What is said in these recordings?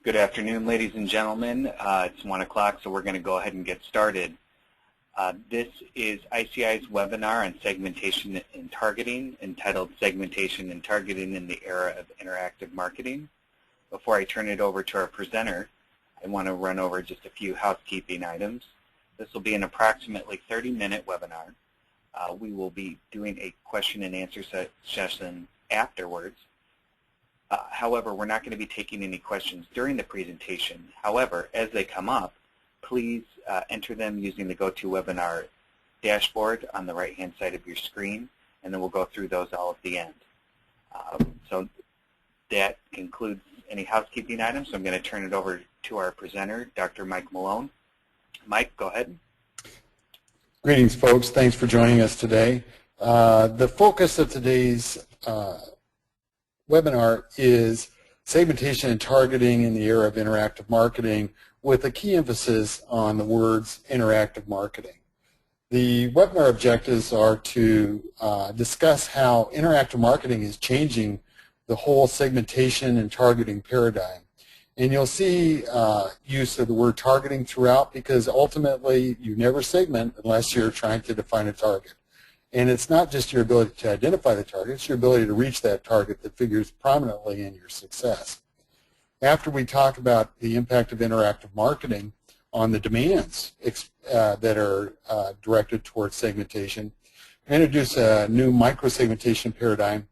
Good afternoon, ladies and gentlemen. It's 1 o'clock, so we're going to go ahead and get started. This is ICI's webinar on segmentation and targeting, entitled Segmentation and Targeting in the Era of Interactive Marketing. Before I turn it over to our presenter, I want to run over just a few housekeeping items. This will be an approximately 30-minute webinar. We will be doing a question and answer session afterwards. However, we're not going to be taking any questions during the presentation. However, as they come up, please enter them using the GoToWebinar dashboard on the right-hand side of your screen, and then we'll go through those all at the end. So that concludes any housekeeping items. So I'm going to turn it over to our presenter, Dr. Mike Malone. Mike, go ahead. Greetings, folks. Thanks for joining us today. The focus of today's webinar is segmentation and targeting in the era of interactive marketing, with a key emphasis on the words interactive marketing. The webinar objectives are to discuss how interactive marketing is changing the whole segmentation and targeting paradigm. And you'll see use of the word targeting throughout, because ultimately you never segment unless you're trying to define a target. And it's not just your ability to identify the target, it's your ability to reach that target that figures prominently in your success. After we talk about the impact of interactive marketing on the demands that are directed towards segmentation, I introduce a new micro-segmentation paradigm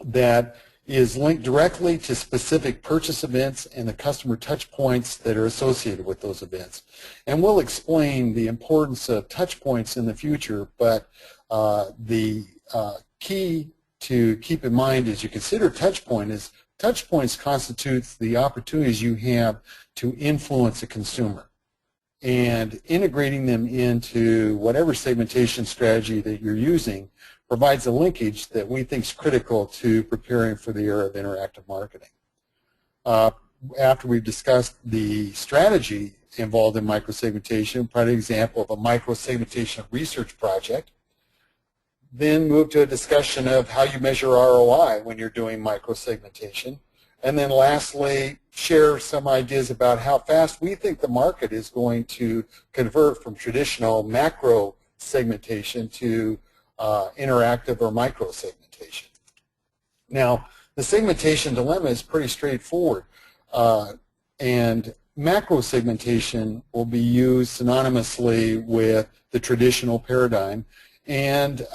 that is linked directly to specific purchase events and the customer touch points that are associated with those events. And we'll explain the importance of touch points in the future, but the key to keep in mind as you consider touch point is touch points constitutes the opportunities you have to influence a consumer, and integrating them into whatever segmentation strategy that you're using provides a linkage that we think is critical to preparing for the era of interactive marketing. After we've discussed the strategy involved in microsegmentation, provide an example of a microsegmentation research project, then move to a discussion of how you measure ROI when you're doing microsegmentation, and then lastly share some ideas about how fast we think the market is going to convert from traditional macro segmentation to interactive or micro-segmentation. Now, the segmentation dilemma is pretty straightforward, and macro-segmentation will be used synonymously with the traditional paradigm, and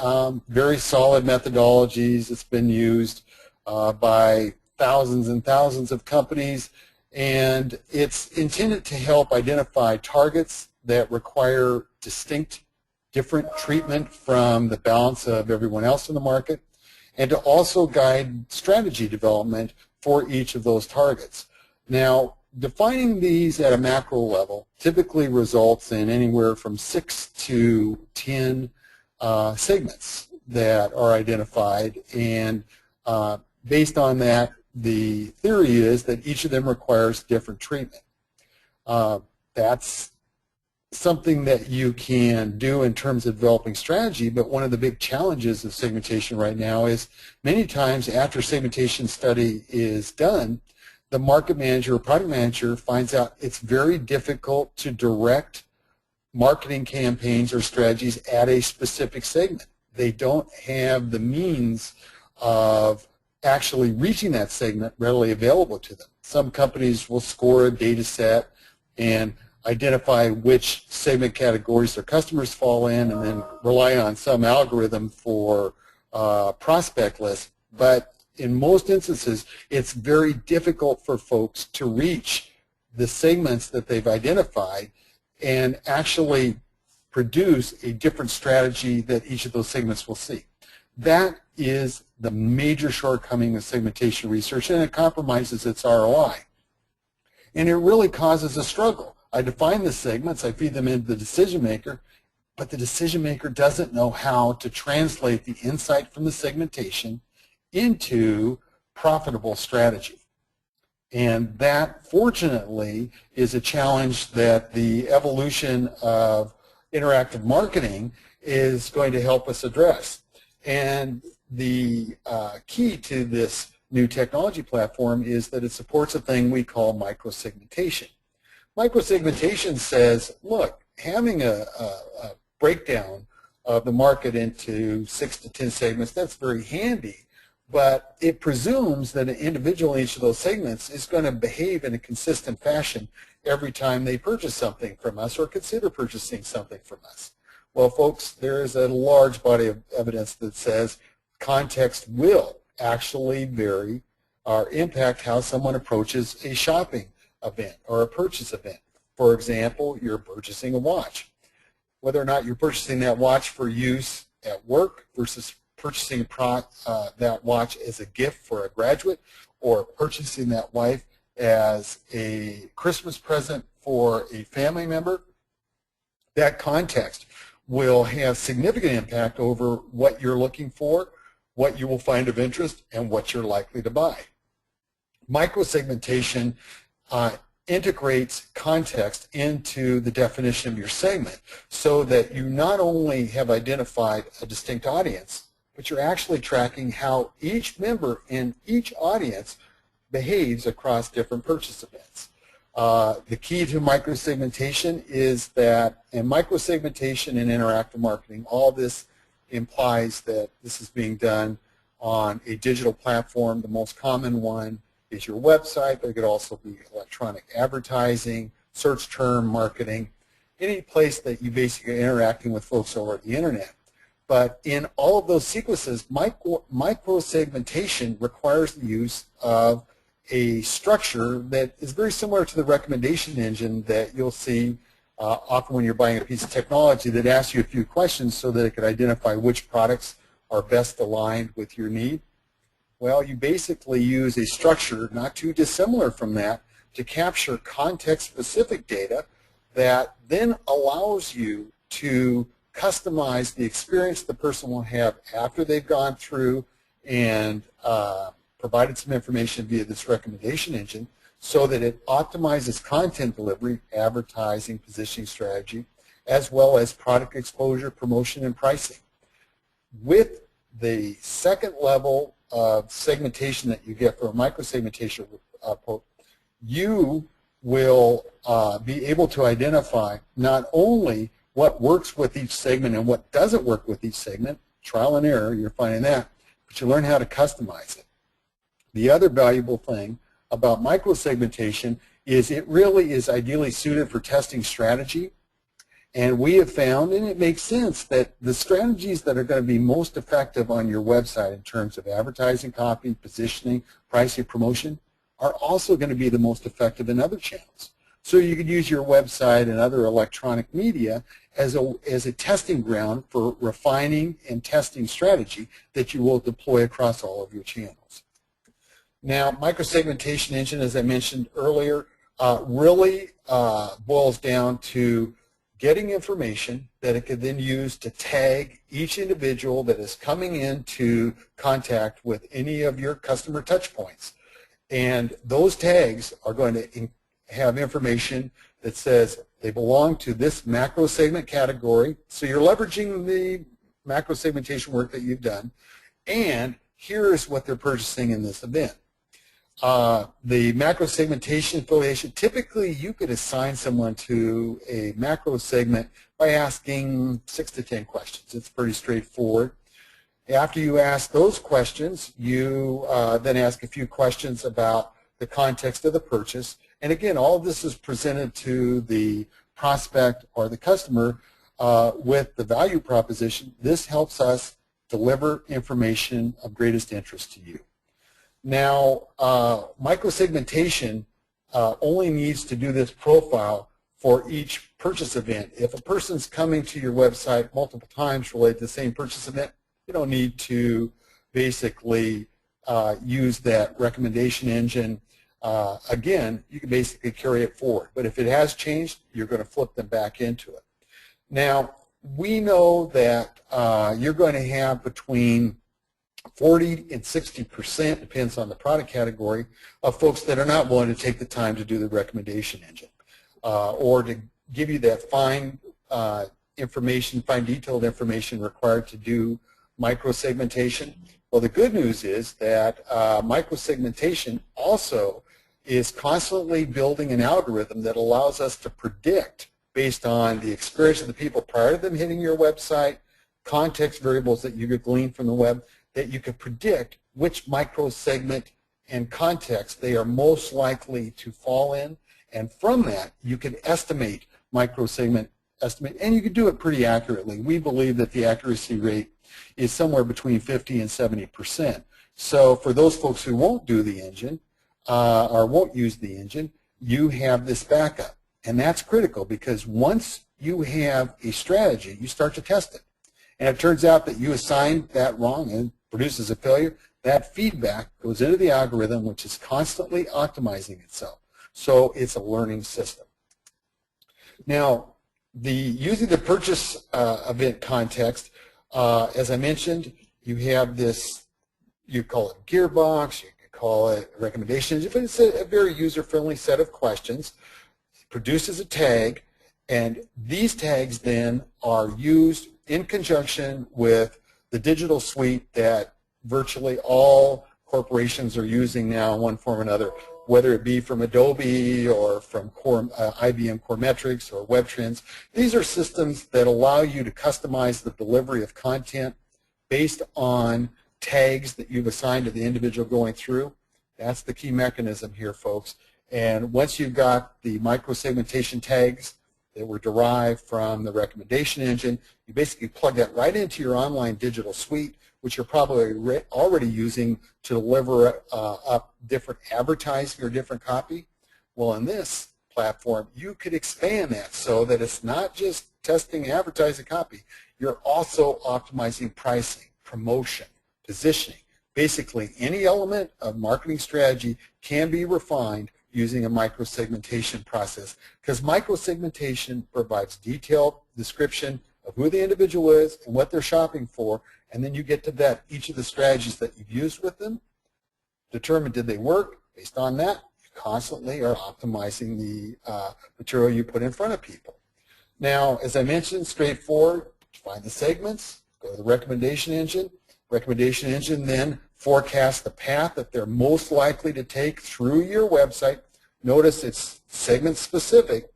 very solid methodologies. It's been used by thousands and thousands of companies, and it's intended to help identify targets that require distinct different treatment from the balance of everyone else in the market, and to also guide strategy development for each of those targets. Now, defining these at a macro level typically results in anywhere from 6 to 10 segments that are identified, and based on that, the theory is that each of them requires different treatment. That's something that you can do in terms of developing strategy, but one of the big challenges of segmentation right now is many times after segmentation study is done, the market manager or product manager finds out it's very difficult to direct marketing campaigns or strategies at a specific segment. They don't have the means of actually reaching that segment readily available to them. Some companies will score a data set and identify which segment categories their customers fall in, and then rely on some algorithm for prospect lists. But in most instances, it's very difficult for folks to reach the segments that they've identified and actually produce a different strategy that each of those segments will see. That is the major shortcoming of segmentation research, and it compromises its ROI. And it really causes a struggle. I define the segments, I feed them into the decision maker, but the decision maker doesn't know how to translate the insight from the segmentation into profitable strategy. And that, fortunately, is a challenge that the evolution of interactive marketing is going to help us address. And the key to this new technology platform is that it supports a thing we call microsegmentation. Microsegmentation says, look, having a breakdown of the market into 6 to 10 segments, that's very handy, but it presumes that an individual in each of those segments is going to behave in a consistent fashion every time they purchase something from us or consider purchasing something from us. Well, folks, there is a large body of evidence that says context will actually vary or impact how someone approaches a shopping event or a purchase event. For example, you're purchasing a watch. Whether or not you're purchasing that watch for use at work versus purchasing that watch as a gift for a graduate or purchasing that watch as a Christmas present for a family member, that context will have significant impact over what you're looking for, what you will find of interest, and what you're likely to buy. Microsegmentation integrates context into the definition of your segment so that you not only have identified a distinct audience, but you're actually tracking how each member in each audience behaves across different purchase events. The key to microsegmentation is that, and microsegmentation and interactive marketing, all this implies that this is being done on a digital platform. The most common one is your website, but it could also be electronic advertising, search term marketing, any place that you basically are interacting with folks over the internet. But in all of those sequences, microsegmentation requires the use of a structure that is very similar to the recommendation engine that you'll see often when you're buying a piece of technology that asks you a few questions so that it can identify which products are best aligned with your need. Well, you basically use a structure not too dissimilar from that to capture context-specific data that then allows you to customize the experience the person will have after they've gone through and provided some information via this recommendation engine so that it optimizes content delivery, advertising, positioning strategy, as well as product exposure, promotion, and pricing. With the second level of segmentation that you get from a microsegmentation approach, you will be able to identify not only what works with each segment and what doesn't work with each segment, trial and error, you're finding that, but you learn how to customize it. The other valuable thing about microsegmentation is it really is ideally suited for testing strategy. And we have found, and it makes sense, that the strategies that are going to be most effective on your website in terms of advertising, copy, positioning, pricing, promotion are also going to be the most effective in other channels. So you could use your website and other electronic media as a testing ground for refining and testing strategy that you will deploy across all of your channels. Now, microsegmentation engine, as I mentioned earlier, really boils down to getting information that it could then use to tag each individual that is coming into contact with any of your customer touch points. And those tags are going to have information that says they belong to this macro segment category. So you're leveraging the macro segmentation work that you've done. And here's what they're purchasing in this event. The macro segmentation affiliation, typically you could assign someone to a macro segment by asking 6 to 10 questions. It's pretty straightforward. After you ask those questions, you then ask a few questions about the context of the purchase. And again, all of this is presented to the prospect or the customer with the value proposition. This helps us deliver information of greatest interest to you. Now, microsegmentation only needs to do this profile for each purchase event. If a person's coming to your website multiple times related to the same purchase event, you don't need to basically use that recommendation engine. Again, you can basically carry it forward. But if it has changed, you're going to flip them back into it. Now, we know that you're going to have between 40 and 60%, depends on the product category, of folks that are not willing to take the time to do the recommendation engine or to give you that fine information, fine detailed information required to do microsegmentation. Well, the good news is that microsegmentation also is constantly building an algorithm that allows us to predict, based on the experience of the people prior to them hitting your website, context variables that you could glean from the web, that you could predict which microsegment and context they are most likely to fall in. And from that, you can estimate microsegment estimate, and you can do it pretty accurately. We believe that the accuracy rate is somewhere between 50 and 70%. So for those folks who won't do the engine or won't use the engine, you have this backup. And that's critical, because once you have a strategy, you start to test it. And it turns out that you assigned that wrong and produces a failure. That feedback goes into the algorithm, which is constantly optimizing itself. So it's a learning system. Now, using the purchase event context, as I mentioned, you have this, you call it gearbox, you can call it recommendations, but it's a very user-friendly set of questions. It produces a tag, and these tags then are used in conjunction with the digital suite that virtually all corporations are using now in one form or another, whether it be from Adobe or from IBM Core Metrics or WebTrends. These are systems that allow you to customize the delivery of content based on tags that you've assigned to the individual going through. That's the key mechanism here, folks. And once you've got the microsegmentation tags that were derived from the recommendation engine, you basically plug that right into your online digital suite, which you're probably already using to deliver up different advertising or different copy. Well, in this platform, you could expand that so that it's not just testing advertising copy. You're also optimizing pricing, promotion, positioning. Basically, any element of marketing strategy can be refined using a microsegmentation process, because microsegmentation provides detailed description of who the individual is and what they're shopping for, and then you get to vet each of the strategies that you've used with them, determine did they work. Based on that, you constantly are optimizing the material you put in front of people. Now, as I mentioned, straightforward, find the segments, go to the recommendation engine. Recommendation engine then forecasts the path that they're most likely to take through your website. Notice it's segment specific,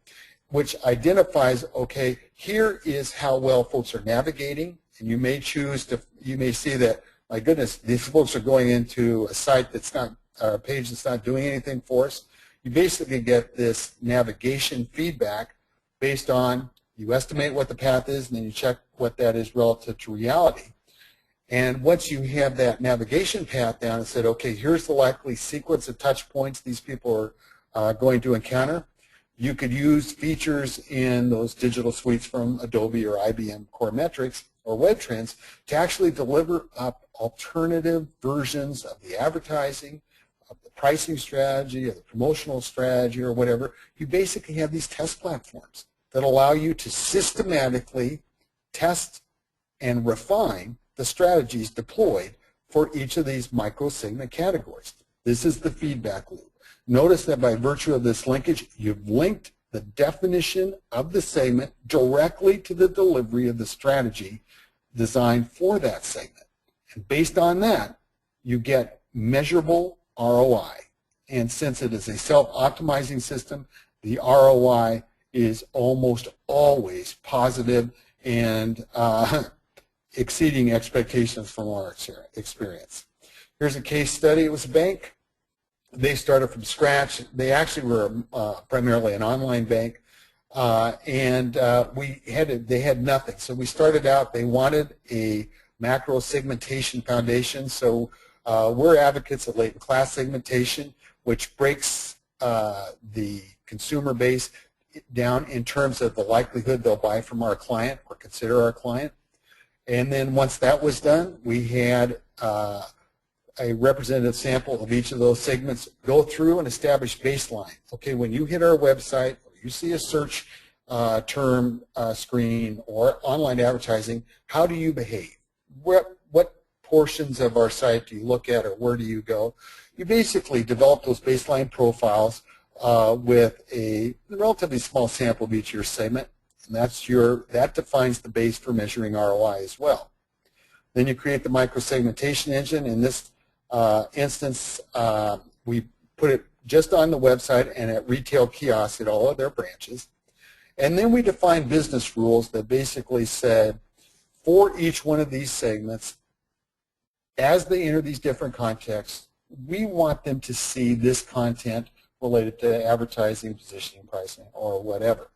which identifies, okay, here is how well folks are navigating, and you may choose to, you may see that, my goodness, these folks are going into a site that's not, or a page that's not doing anything for us. You basically get this navigation feedback based on, you estimate what the path is, and then you check what that is relative to reality. And once you have that navigation path down and said, okay, here's the likely sequence of touch points these people are going to encounter, you could use features in those digital suites from Adobe or IBM Core Metrics or WebTrends to actually deliver up alternative versions of the advertising, of the pricing strategy, of the promotional strategy, or whatever. You basically have these test platforms that allow you to systematically test and refine the strategies deployed for each of these micro-segment categories. This is the feedback loop. Notice that by virtue of this linkage, you've linked the definition of the segment directly to the delivery of the strategy designed for that segment. And based on that, you get measurable ROI. And since it is a self-optimizing system, the ROI is almost always positive and exceeding expectations from our experience. Here's a case study. It was a bank. They started from scratch. They actually were primarily an online bank, and they had nothing. So we started out. They wanted a macro segmentation foundation. So we're advocates of latent class segmentation, which breaks the consumer base down in terms of the likelihood they'll buy from our client or consider our client. And then once that was done, we had a representative sample of each of those segments go through and establish baseline. Okay, when you hit our website, or you see a search term screen or online advertising, how do you behave? What portions of our site do you look at, or where do you go? You basically develop those baseline profiles with a relatively small sample of each of your segment. And that defines the base for measuring ROI as well. Then you create the micro-segmentation engine. In this instance, we put it just on the website and at retail kiosks at all of their branches. And then we define business rules that basically said, for each one of these segments, as they enter these different contexts, we want them to see this content related to advertising, positioning, pricing, or whatever.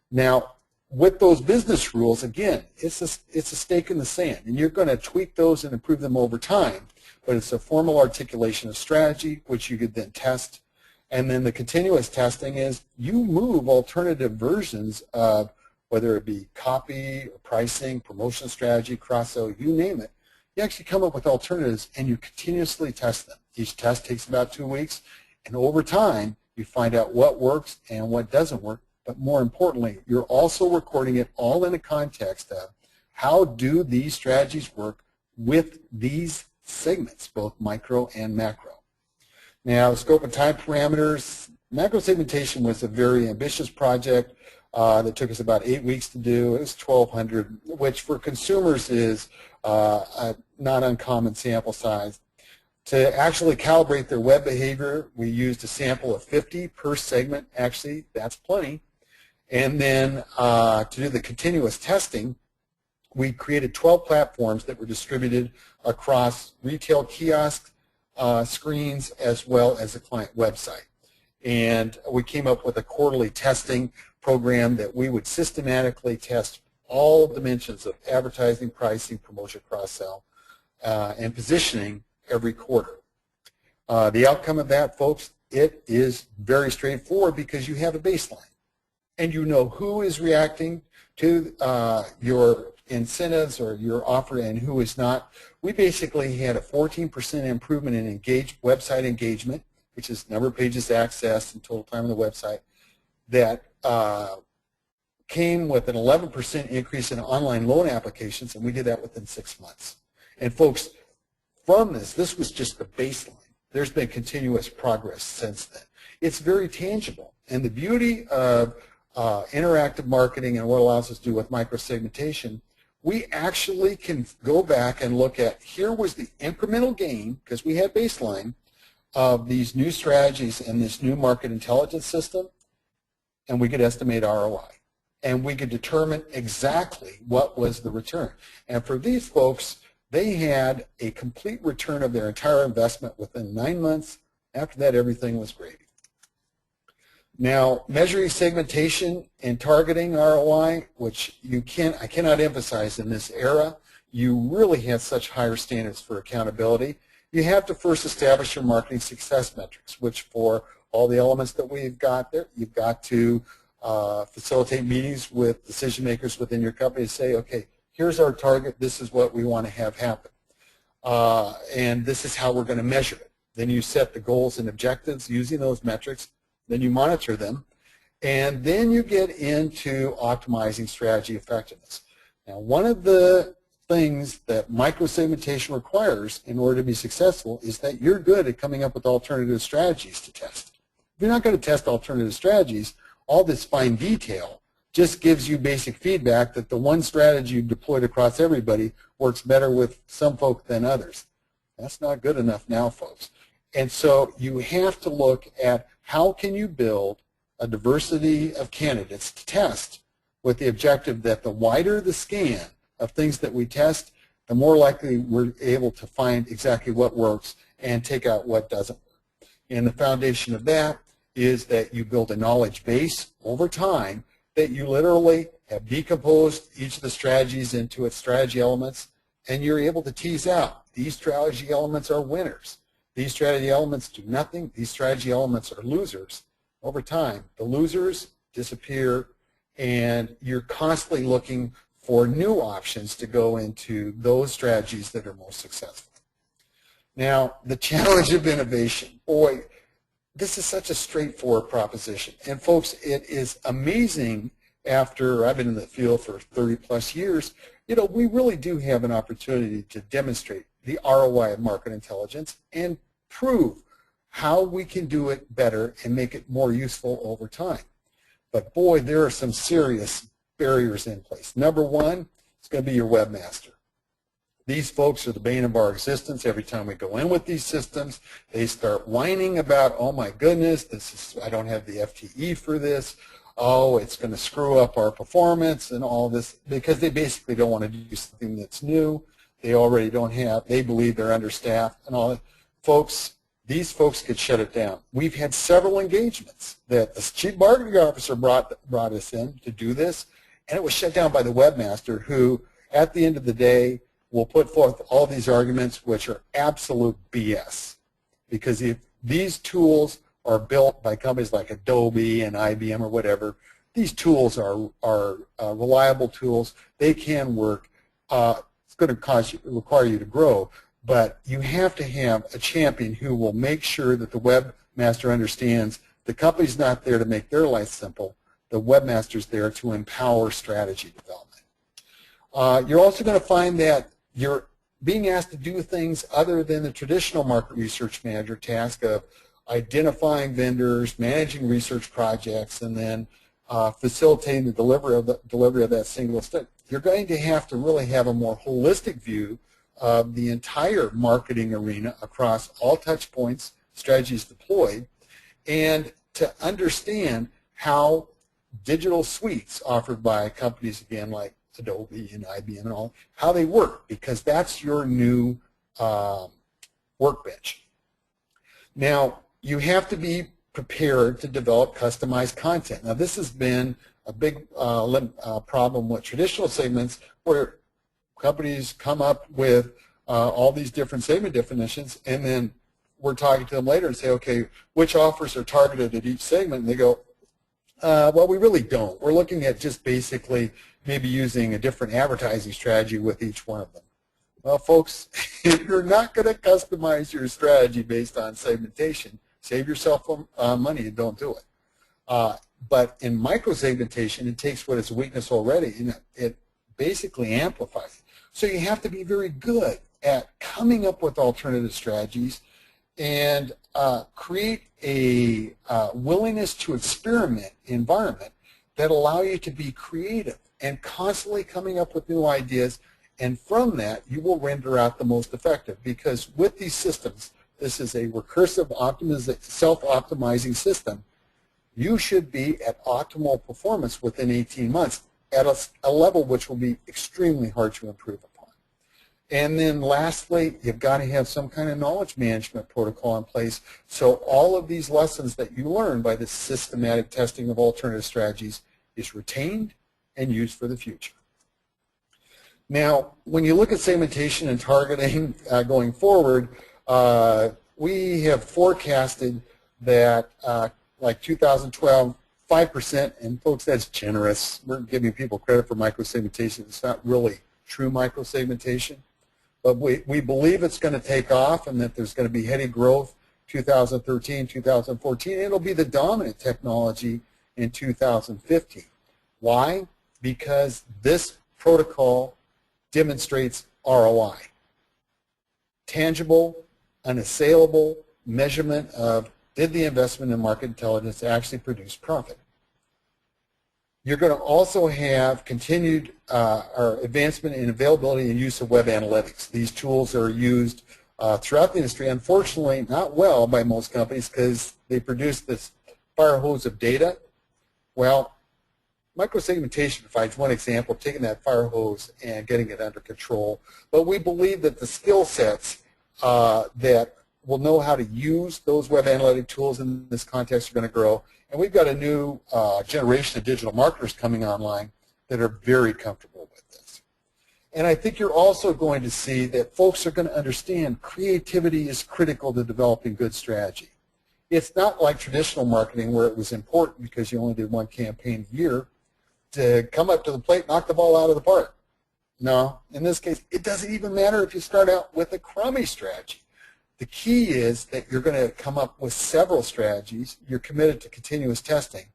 Now, with those business rules, again, it's a stake in the sand, and you're going to tweak those and improve them over time, but it's a formal articulation of strategy, which you could then test. And then the continuous testing is you move alternative versions of whether it be copy, or pricing, promotion strategy, cross-sell, you name it. You actually come up with alternatives and you continuously test them. Each test takes about 2 weeks, and over time you find out what works and what doesn't work. But more importantly, you're also recording it all in a context of how do these strategies work with these segments, both micro and macro. Now, scope and time parameters, macro segmentation was a very ambitious project that took us about 8 weeks to do. It was 1,200, which for consumers is a not uncommon sample size. To actually calibrate their web behavior, we used a sample of 50 per segment. Actually, that's plenty. And then to do the continuous testing, we created 12 platforms that were distributed across retail kiosks, screens, as well as a client website. And we came up with a quarterly testing program that we would systematically test all dimensions of advertising, pricing, promotion, cross-sell, and positioning every quarter. The outcome of that, folks, it is very straightforward because you have a baseline. And you know who is reacting to your incentives or your offer and who is not. We basically had a 14% improvement in website engagement, which is number of pages accessed and total time on the website, that came with an 11% increase in online loan applications, and we did that within 6 months. And folks, from this was just the baseline. There's been continuous progress since then. It's very tangible. And the beauty of interactive marketing and what allows us to do with micro-segmentation, we actually can go back and look at, here was the incremental gain, because we had baseline, of these new strategies and this new market intelligence system, and we could estimate ROI. And we could determine exactly what was the return. And for these folks, they had a complete return of their entire investment within 9 months. After that, everything was gravy. Now, measuring segmentation and targeting ROI, which I cannot emphasize in this era, you really have such higher standards for accountability. You have to first establish your marketing success metrics, which for all the elements that we've got there, you've got to facilitate meetings with decision makers within your company to say, okay, here's our target, this is what we want to have happen, and this is how we're going to measure it. Then you set the goals and objectives using those metrics, then you monitor them, and then you get into optimizing strategy effectiveness. Now, one of the things that micro-segmentation requires in order to be successful is that you're good at coming up with alternative strategies to test. If you're not going to test alternative strategies, all this fine detail just gives you basic feedback that the one strategy you deployed across everybody works better with some folk than others. That's not good enough now, folks. And so you have to look at how can you build a diversity of candidates to test with the objective that the wider the scan of things that we test, the more likely we're able to find exactly what works and take out what doesn't work. And the foundation of that is that you build a knowledge base over time that you literally have decomposed each of the strategies into its strategy elements, and you're able to tease out these strategy elements are winners. These strategy elements do nothing. These strategy elements are losers. Over time, the losers disappear, and you're constantly looking for new options to go into those strategies that are most successful. Now, the challenge of innovation. Boy, this is such a straightforward proposition. And folks, it is amazing after I've been in the field for 30-plus years, we really do have an opportunity to demonstrate the ROI of market intelligence and prove how we can do it better and make it more useful over time. But boy, there are some serious barriers in place. Number one, it's going to be your webmaster. These folks are the bane of our existence. Every time we go in with these systems, they start whining about, oh my goodness, I don't have the FTE for this. Oh, it's going to screw up our performance and all this, because they basically don't want to do something that's new. They already don't have, they believe they're understaffed and all that. Folks, these folks could shut it down. We've had several engagements that the chief marketing officer brought us in to do this, and it was shut down by the webmaster, who at the end of the day will put forth all these arguments which are absolute BS. Because if these tools are built by companies like Adobe and IBM or whatever, these tools are reliable tools. They can work. It's going to require you to grow, but you have to have a champion who will make sure that the webmaster understands the company's not there to make their life simple. The webmaster's there to empower strategy development. You're also going to find that you're being asked to do things other than the traditional market research manager task of identifying vendors, managing research projects, and then facilitating the delivery of that single study. You're going to have to really have a more holistic view of the entire marketing arena across all touch points, strategies deployed, and to understand how digital suites offered by companies, again, like Adobe and IBM and all, how they work, because that's your new workbench. Now, you have to be prepared to develop customized content. Now, this has been a big problem with traditional segments, where companies come up with all these different segment definitions, and then we're talking to them later and say, okay, which offers are targeted at each segment? And they go, well, we really don't. We're looking at just basically maybe using a different advertising strategy with each one of them. Well, folks, if you're not going to customize your strategy based on segmentation, save yourself money and don't do it. But in micro-segmentation, it takes what is a weakness already and it basically amplifies it. So you have to be very good at coming up with alternative strategies and create a willingness to experiment environment that allow you to be creative and constantly coming up with new ideas, and from that you will render out the most effective, because with these systems, this is a recursive self-optimizing system, you should be at optimal performance within 18 months at a level which will be extremely hard to improve upon. And then lastly, you've got to have some kind of knowledge management protocol in place, so all of these lessons that you learn by the systematic testing of alternative strategies is retained and used for the future. Now, when you look at segmentation and targeting going forward, we have forecasted that like 2012, 5%, and folks, that's generous. We're giving people credit for microsegmentation. It's not really true microsegmentation, but we believe it's going to take off and that there's going to be heady growth 2013, 2014, and it'll be the dominant technology in 2015. Why? Because this protocol demonstrates ROI. Tangible, unassailable measurement of, did the investment in market intelligence actually produce profit? You're going to also have continued advancement in availability and use of web analytics. These tools are used throughout the industry, unfortunately not well by most companies because they produce this fire hose of data. Well, microsegmentation provides one example of taking that fire hose and getting it under control. But we believe that the skill sets that will know how to use those web analytic tools in this context are going to grow. And we've got a new generation of digital marketers coming online that are very comfortable with this. And I think you're also going to see that folks are going to understand creativity is critical to developing good strategy. It's not like traditional marketing where it was important because you only did one campaign a year to come up to the plate, knock the ball out of the park. No, in this case, it doesn't even matter if you start out with a crummy strategy. The key is that you're going to come up with several strategies, you're committed to continuous testing,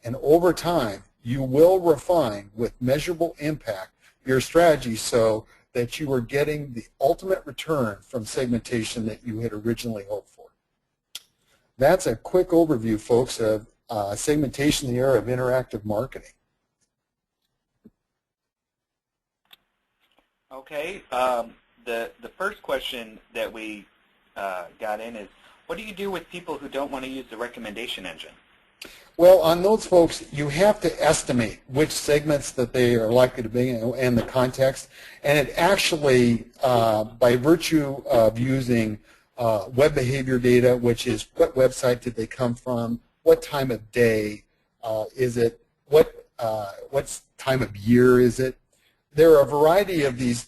and over time, you will refine with measurable impact your strategy so that you are getting the ultimate return from segmentation that you had originally hoped for. That's a quick overview, folks, of segmentation in the era of interactive marketing. Okay, the first question that we got in is, what do you do with people who don't want to use the recommendation engine? Well, on those folks, you have to estimate which segments that they are likely to be and the context. And it actually, by virtue of using web behavior data, which is what website did they come from, what time of day is it, what time of year is it. There are a variety of these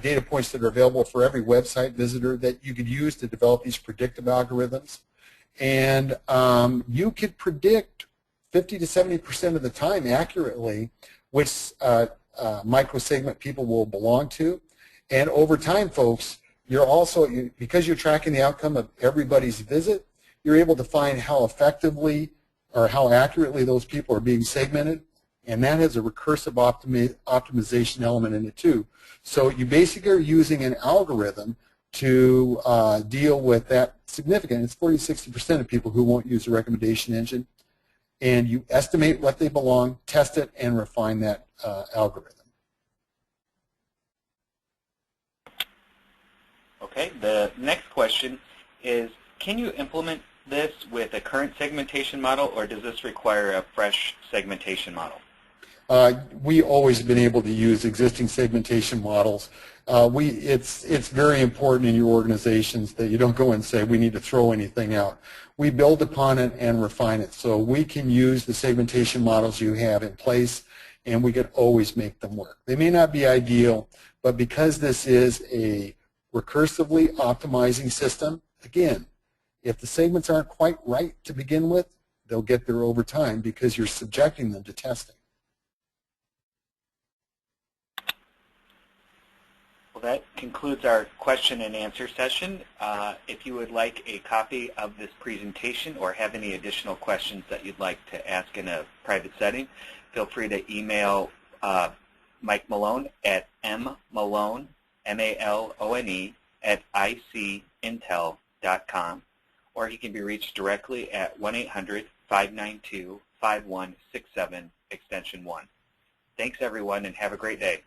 data points that are available for every website visitor that you could use to develop these predictive algorithms. And you could predict 50 to 70% of the time accurately which microsegment people will belong to. And over time, folks, you're also, because you're tracking the outcome of everybody's visit, you're able to find how effectively or how accurately those people are being segmented. And that has a recursive optimization element in it too. So you basically are using an algorithm to deal with that significant, it's 40 to 60% of people who won't use the recommendation engine. And you estimate what they belong, test it, and refine that algorithm. Okay, the next question is, can you implement this with a current segmentation model, or does this require a fresh segmentation model? We always have been able to use existing segmentation models. It's very important in your organizations that you don't go and say we need to throw anything out. We build upon it and refine it. So we can use the segmentation models you have in place, and we can always make them work. They may not be ideal, but because this is a recursively optimizing system, again, if the segments aren't quite right to begin with, they'll get there over time because you're subjecting them to testing. Well, that concludes our question and answer session. If you would like a copy of this presentation or have any additional questions that you'd like to ask in a private setting, feel free to email Mike Malone at mmalone, M-A-L-O-N-E, at icintel.com, or he can be reached directly at 1-800-592-5167, extension 1. Thanks, everyone, and have a great day.